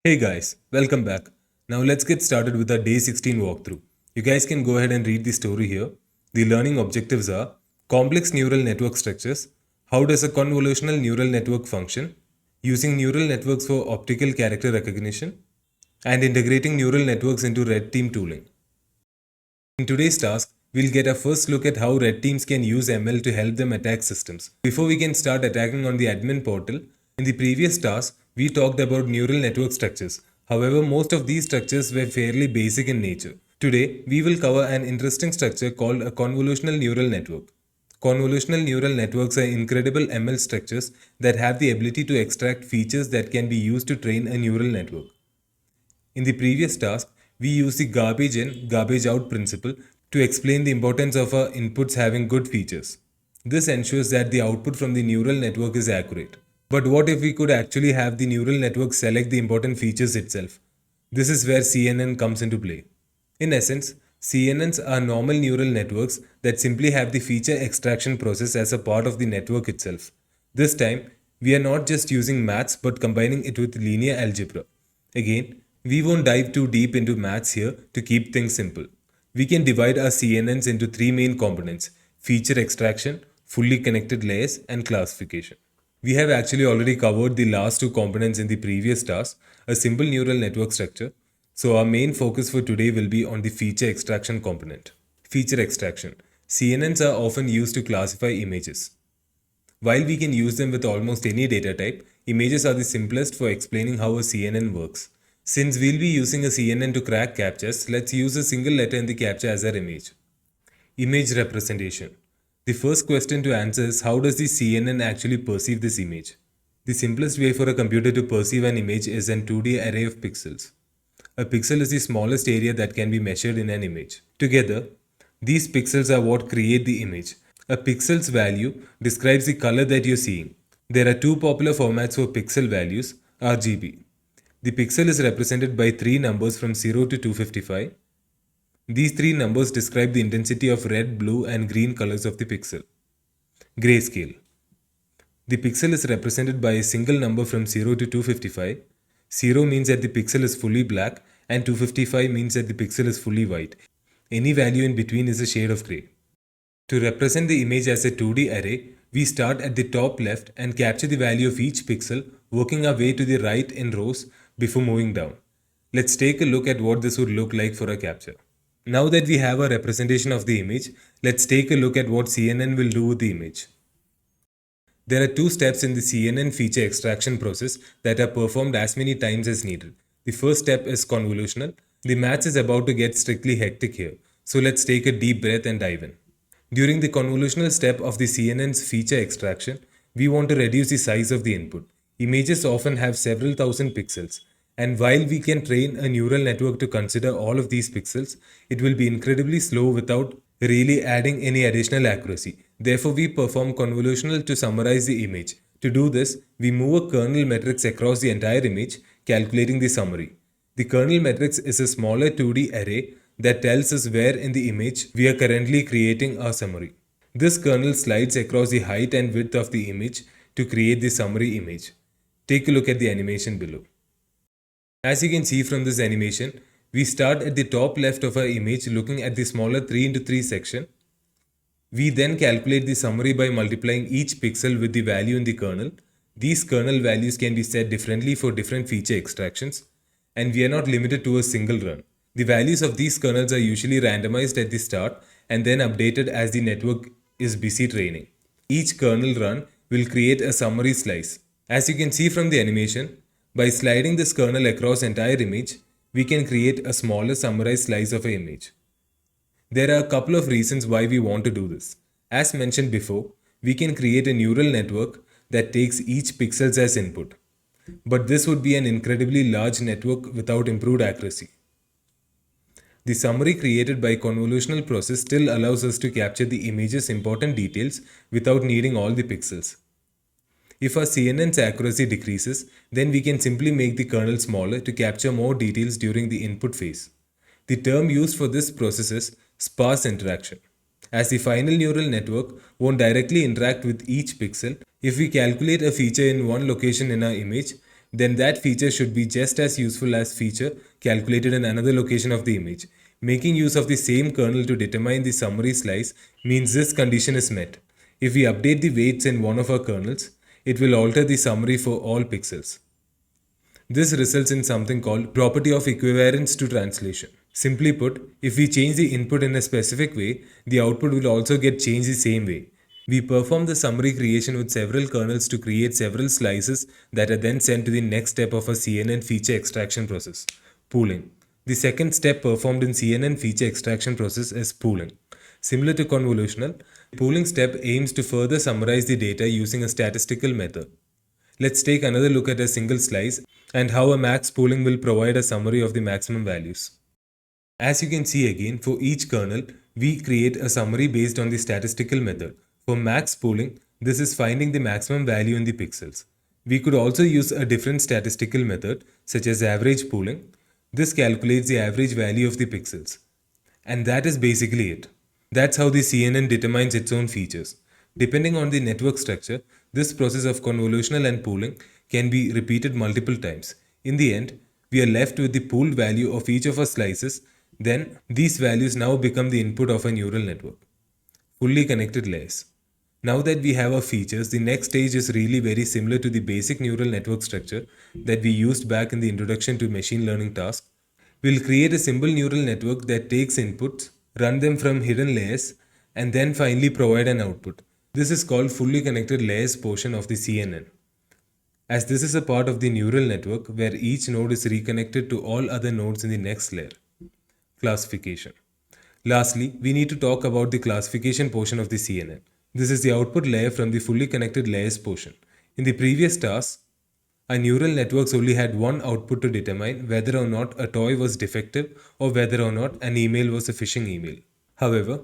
Hey guys, welcome back. Now let's get started with our day 16 walkthrough. You guys can go ahead and read the story here. The learning objectives are complex neural network structures, how does a convolutional neural network function, using neural networks for optical character recognition, and integrating neural networks into red team tooling. In today's task, we'll get a first look at how red teams can use ML to help them attack systems. Before we can start attacking on the admin portal, in the previous task, we talked about neural network structures. However, most of these structures were fairly basic in nature. Today, we will cover an interesting structure called a convolutional neural network. Convolutional neural networks are incredible ML structures that have the ability to extract features that can be used to train a neural network. In the previous task, we used the garbage in, garbage out principle to explain the importance of our inputs having good features. This ensures that the output from the neural network is accurate. But what if we could actually have the neural network select the important features itself? This is where CNN comes into play. In essence, CNNs are normal neural networks that simply have the feature extraction process as a part of the network itself. This time, we are not just using maths but combining it with linear algebra. Again, we won't dive too deep into maths here to keep things simple. We can divide our CNNs into three main components: feature extraction, fully connected layers, and classification. We have actually already covered the last two components in the previous task, a simple neural network structure. So our main focus for today will be on the feature extraction component. Feature extraction. CNNs are often used to classify images. While we can use them with almost any data type, images are the simplest for explaining how a CNN works. Since we'll be using a CNN to crack CAPTCHAs, let's use a single letter in the CAPTCHA as our image. Image representation. The first question to answer is, how does the CNN actually perceive this image? The simplest way for a computer to perceive an image is an 2D array of pixels. A pixel is the smallest area that can be measured in an image. Together, these pixels are what create the image. A pixel's value describes the color that you're seeing. There are two popular formats for pixel values: RGB. The pixel is represented by three numbers from 0 to 255. These three numbers describe the intensity of red, blue, and green colors of the pixel. Grayscale. The pixel is represented by a single number from 0 to 255. 0 means that the pixel is fully black, and 255 means that the pixel is fully white. Any value in between is a shade of grey. To represent the image as a 2D array, we start at the top left and capture the value of each pixel, working our way to the right in rows before moving down. Let's take a look at what this would look like for a capture. Now that we have a representation of the image, let's take a look at what CNN will do with the image. There are two steps in the CNN feature extraction process that are performed as many times as needed. The first step is convolutional. The maths is about to get strictly hectic here, so let's take a deep breath and dive in. During the convolutional step of the CNN's feature extraction, we want to reduce the size of the input. Images often have several thousand pixels, and while we can train a neural network to consider all of these pixels, it will be incredibly slow without really adding any additional accuracy. Therefore, we perform convolutional to summarize the image. To do this, we move a kernel matrix across the entire image, calculating the summary. The kernel matrix is a smaller 2D array that tells us where in the image we are currently creating our summary. This kernel slides across the height and width of the image to create the summary image. Take a look at the animation below. As you can see from this animation, we start at the top left of our image looking at the smaller 3x3 section. We then calculate the summary by multiplying each pixel with the value in the kernel. These kernel values can be set differently for different feature extractions, and we are not limited to a single run. The values of these kernels are usually randomized at the start and then updated as the network is busy training. Each kernel run will create a summary slice. As you can see from the animation, by sliding this kernel across entire image, we can create a smaller summarized slice of an image. There are a couple of reasons why we want to do this. As mentioned before, we can create a neural network that takes each pixels as input. But this would be an incredibly large network without improved accuracy. The summary created by convolutional process still allows us to capture the image's important details without needing all the pixels. If our CNN's accuracy decreases, then we can simply make the kernel smaller to capture more details during the input phase. The term used for this process is sparse interaction. As the final neural network won't directly interact with each pixel, If we calculate a feature in one location in our image, then that feature should be just as useful as feature calculated in another location of the image. Making use of the same kernel to determine the summary slice means this condition is met. If we update the weights in one of our kernels, it will alter the summary for all pixels. This results in something called property of equivalence to translation. Simply put, if we change the input in a specific way, the output will also get changed the same way. We perform the summary creation with several kernels to create several slices that are then sent to the next step of a CNN feature extraction process, pooling. The second step performed in CNN feature extraction process is pooling. Similar to convolutional, the pooling step aims to further summarize the data using a statistical method. Let's take another look at a single slice and how a max pooling will provide a summary of the maximum values. As you can see again, for each kernel, we create a summary based on the statistical method. For max pooling, this is finding the maximum value in the pixels. We could also use a different statistical method, such as average pooling. This calculates the average value of the pixels. And that is basically it. That's how the CNN determines its own features. Depending on the network structure, this process of convolutional and pooling can be repeated multiple times. In the end, we are left with the pooled value of each of our slices. Then, these values now become the input of a neural network. Fully connected layers. Now that we have our features, the next stage is really very similar to the basic neural network structure that we used back in the introduction to machine learning task. We'll create a simple neural network that takes inputs, run them from hidden layers, and then finally provide an output. This is called fully connected layers portion of the CNN. As this is a part of the neural network where each node is reconnected to all other nodes in the next layer. Classification. Lastly, we need to talk about the classification portion of the CNN. This is the output layer from the fully connected layers portion. In the previous task, our neural networks only had one output to determine whether or not a toy was defective or whether or not an email was a phishing email. However,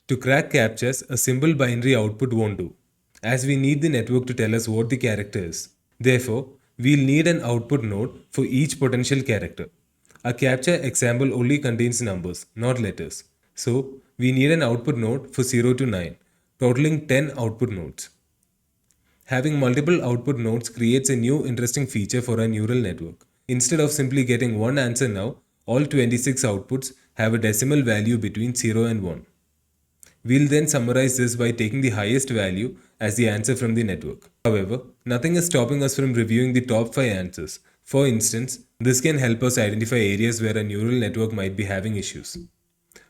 to crack CAPTCHAs, a simple binary output won't do, as we need the network to tell us what the character is. Therefore, we'll need an output node for each potential character. A CAPTCHA example only contains numbers, not letters. So, we need an output node for 0 to 9, totaling 10 output nodes. Having multiple output nodes creates a new interesting feature for a neural network. Instead of simply getting one answer now, all 26 outputs have a decimal value between 0 and 1. We'll then summarize this by taking the highest value as the answer from the network. However, nothing is stopping us from reviewing the top 5 answers. For instance, this can help us identify areas where a neural network might be having issues.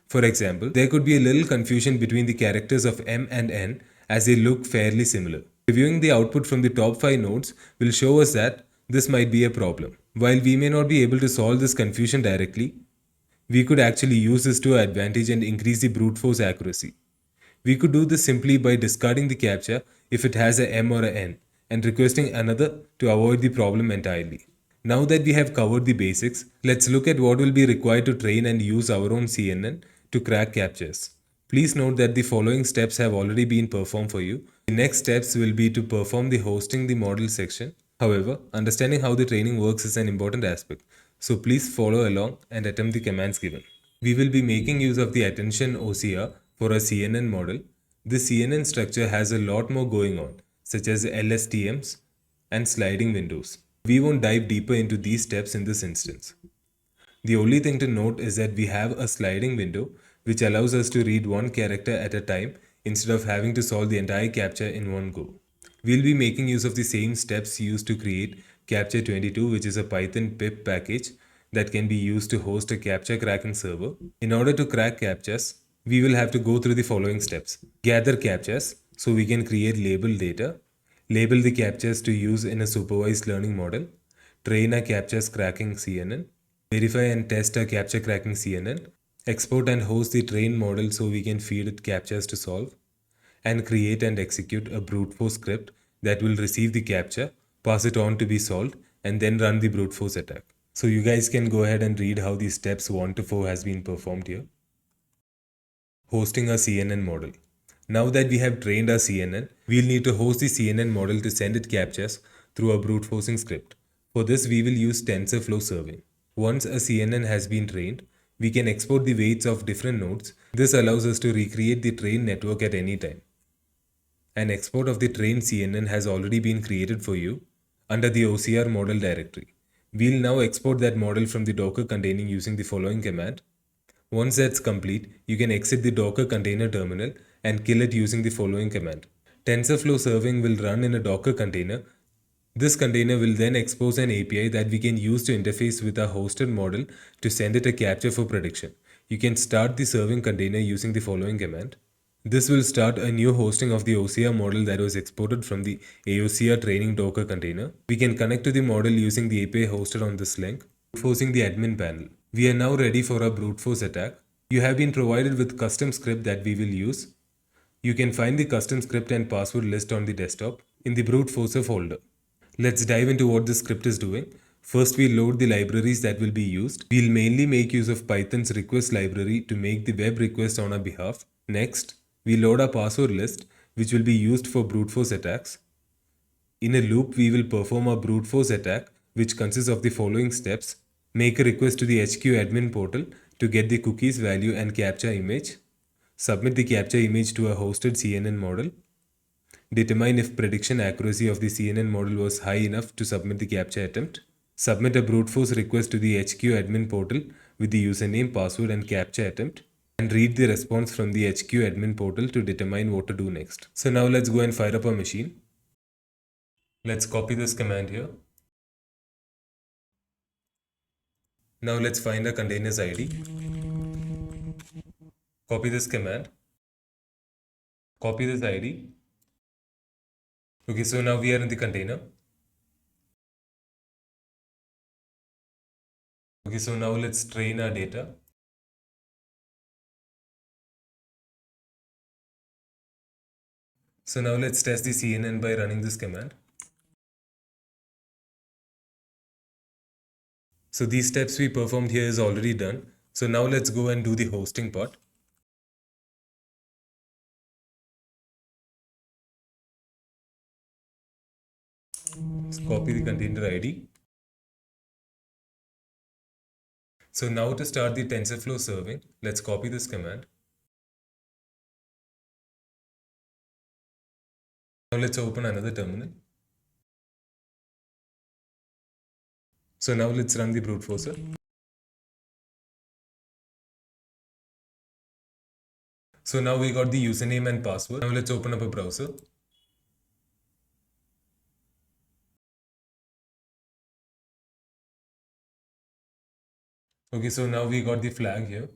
For example, there could be a little confusion between the characters of M and N as they look fairly similar. Reviewing the output from the top 5 nodes will show us that this might be a problem. While we may not be able to solve this confusion directly, we could actually use this to our advantage and increase the brute force accuracy. We could do this simply by discarding the CAPTCHA if it has a M or a N and requesting another to avoid the problem entirely. Now that we have covered the basics, let's look at what will be required to train and use our own CNN to crack CAPTCHAs. Please note that the following steps have already been performed for you. The next steps will be to perform the hosting the model section. However, understanding how the training works is an important aspect, so please follow along and attempt the commands given. We will be making use of the attention OCR for a CNN model. This CNN structure has a lot more going on, such as LSTMs and sliding windows. We won't dive deeper into these steps in this instance. The only thing to note is that we have a sliding window which allows us to read one character at a time instead of having to solve the entire CAPTCHA in one go. We'll be making use of the same steps used to create CAPTCHA 22, which is a Python pip package that can be used to host a CAPTCHA cracking server. In order to crack CAPTCHAs, we will have to go through the following steps. Gather CAPTCHAs so we can create label data. Label the CAPTCHAs to use in a supervised learning model. Train a CAPTCHAs cracking CNN. Verify and test a CAPTCHA cracking CNN. Export and host the trained model so we can feed it CAPTCHAs to solve. And create and execute a brute force script that will receive the CAPTCHA, pass it on to be solved, and then run the brute force attack. So you guys can go ahead and read how these steps 1 to 4 has been performed here. Hosting a CNN model. Now that we have trained our CNN, we'll need to host the CNN model to send it CAPTCHAs through a brute forcing script. For this, we will use TensorFlow serving. Once a CNN has been trained, we can export the weights of different nodes. This allows us to recreate the trained network at any time. An export of the trained CNN has already been created for you under the OCR model directory. We'll now export that model from the Docker container using the following command. Once that's complete, you can exit the Docker container terminal and kill it using the following command. TensorFlow serving will run in a Docker container. This container will then expose an API that we can use to interface with our hosted model to send it a captcha for prediction. You can start the serving container using the following command. This will start a new hosting of the OCR model that was exported from the AOCR training Docker container. We can connect to the model using the API hosted on this link, forcing the admin panel. We are now ready for our brute force attack. You have been provided with custom script that we will use. You can find the custom script and password list on the desktop in the brute forcer folder. Let's dive into what this script is doing. First, we'll load the libraries that will be used. We'll mainly make use of Python's request library to make the web request on our behalf. Next, we load our password list, which will be used for brute force attacks. In a loop, we will perform a brute force attack, which consists of the following steps. Make a request to the HQ admin portal to get the cookies value and CAPTCHA image. Submit the CAPTCHA image to a hosted CNN model. Determine if prediction accuracy of the CNN model was high enough to submit the CAPTCHA attempt. Submit a brute force request to the HQ admin portal with the username, password and CAPTCHA attempt. And read the response from the HQ admin portal to determine what to do next. So now let's go and fire up our machine. Let's copy this command here. Now let's find a container's ID. Copy this command. Copy this ID. Okay, so now we are in the container. Okay, so now let's train our data. So now let's test the CNN by running this command. So these steps we performed here is already done. So now let's go and do the hosting part. Let's copy the container ID. So now to start the TensorFlow serving, let's copy this command. Now let's open another terminal. So now let's run the brute forcer. So now we got the username and password. Now let's open up a browser. Okay, so now we got the flag here.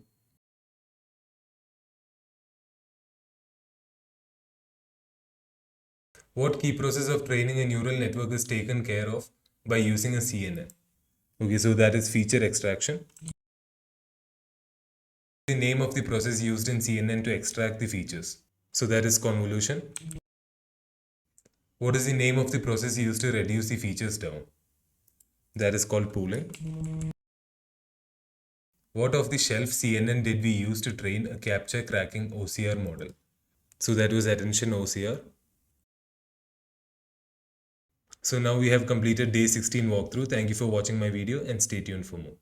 What key process of training a neural network is taken care of by using a CNN? Okay, so that is feature extraction. The name of the process used in CNN to extract the features. So that is convolution. What is the name of the process used to reduce the features down? That is called pooling. What of the shelf CNN did we use to train a CAPTCHA cracking OCR model? So that was attention OCR. So now we have completed day 16 walkthrough. Thank you for watching my video and stay tuned for more.